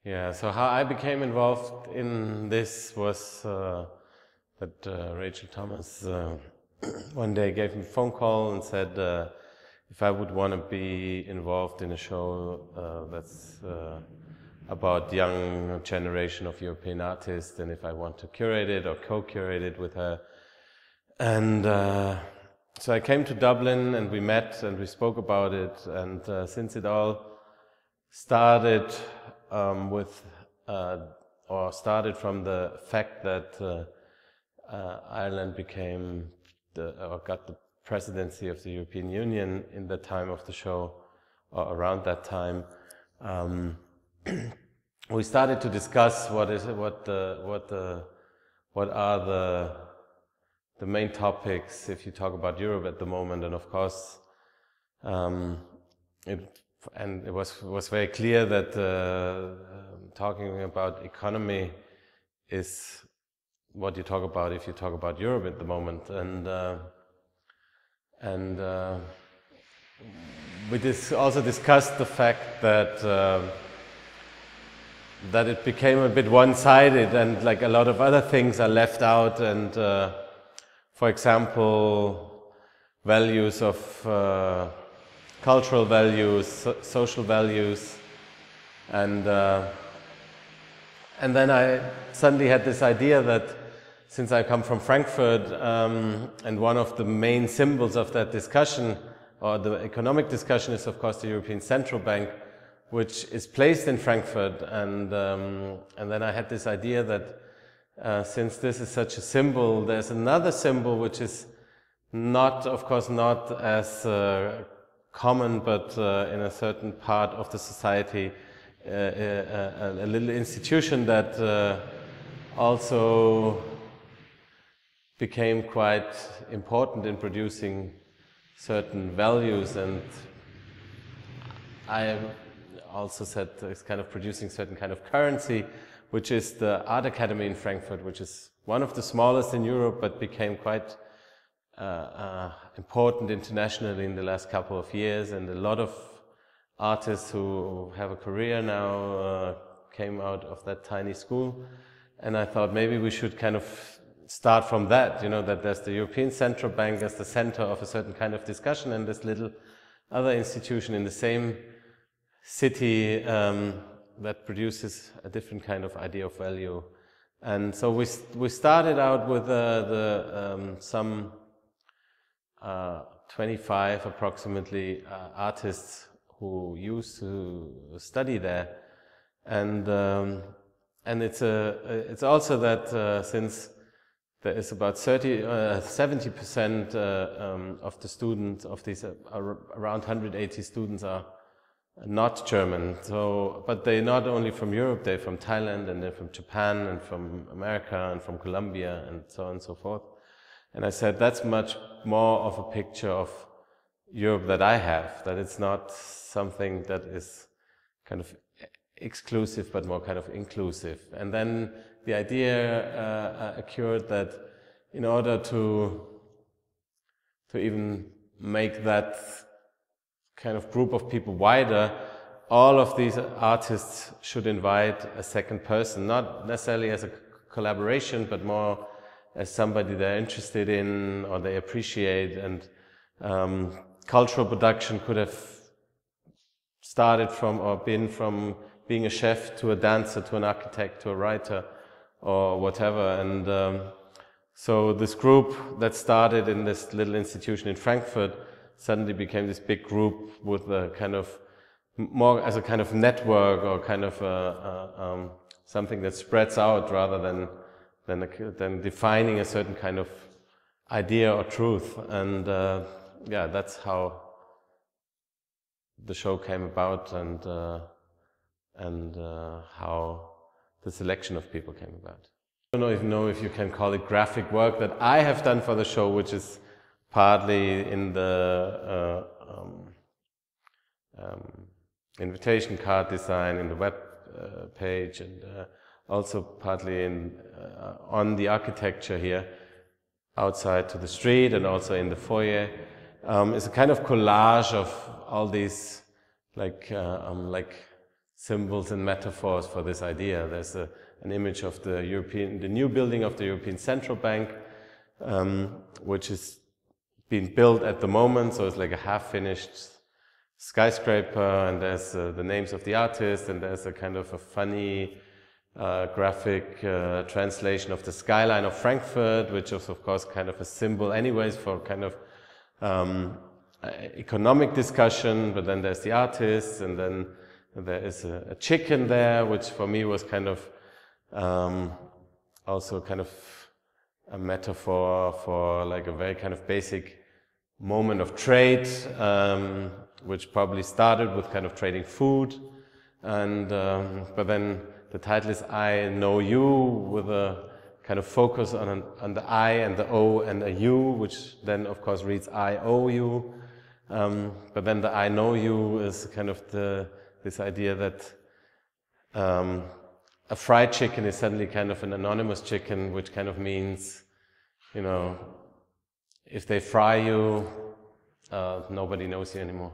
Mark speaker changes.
Speaker 1: Yeah, so how I became involved in this was that Rachel Thomas one day gave me a phone call and said if I would want to be involved in a show that's about young generation of European artists, and if I want to curate it or co-curate it with her. And so I came to Dublin and we met and we spoke about it, and since it all started started from the fact that Ireland became got the presidency of the European Union in the time of the show, or around that time, we started to discuss what are the main topics if you talk about Europe at the moment. And of course, it was very clear that talking about economy is what you talk about if you talk about Europe at the moment. And we also discussed the fact that that it became a bit one-sided, and like a lot of other things are left out, and for example, values of cultural values, social values, and then I suddenly had this idea that since I come from Frankfurt, and one of the main symbols of that discussion, or the economic discussion, is of course the European Central Bank, which is placed in Frankfurt, and then I had this idea that since this is such a symbol, there's another symbol which is not, of course, not as common, but in a certain part of the society, a little institution that also became quite important in producing certain values, and I also said it's kind of producing certain kind of currency, which is the Art Academy in Frankfurt, which is one of the smallest in Europe, but became quite important internationally in the last couple of years, and a lot of artists who have a career now came out of that tiny school. And I thought maybe we should kind of start from that, you know, that there's the European Central Bank as the center of a certain kind of discussion, and this little other institution in the same city that produces a different kind of idea of value. And so we started out with some 25 approximately artists who used to study there, and it's also that since there is about 70% of the students of these around 180 students are not German. So, but they're not only from Europe, they're from Thailand, and they're from Japan, and from America, and from Colombia, and so on and so forth. And I said that's much more of a picture of Europe that I have, that it's not something that is kind of exclusive, but more kind of inclusive. And then the idea occurred that in order to even make that kind of group of people wider, all of these artists should invite a second person, not necessarily as a collaboration, but more as somebody they're interested in or they appreciate. And cultural production could have started from or been from being a chef to a dancer to an architect to a writer or whatever. And so this group that started in this little institution in Frankfurt suddenly became this big group with a kind of more as a kind of network, or kind of something that spreads out rather than defining a certain kind of idea or truth. And yeah, that's how the show came about, and how the selection of people came about. I don't even know if you can call it graphic work that I have done for the show, which is partly in the invitation card design, in the web page, and also partly on the architecture here outside to the street, and also in the foyer. It's a kind of collage of all these like symbols and metaphors for this idea. There's an image of the new building of the European Central Bank, which is being built at the moment, so it's like a half-finished skyscraper, and there's the names of the artists, and there's a kind of a funny graphic translation of the skyline of Frankfurt, which is of course kind of a symbol anyways for kind of economic discussion, but then there's the artists, and then there is a chicken there, which for me was kind of also kind of a metaphor for like a very kind of basic moment of trade, which probably started with kind of trading food, and but then the title is I Know You, with a kind of focus on the I and the O and a U, which then of course reads I owe you. But then the I know you is kind of this idea that a fried chicken is suddenly kind of an anonymous chicken, which kind of means, you know, if they fry you, nobody knows you anymore.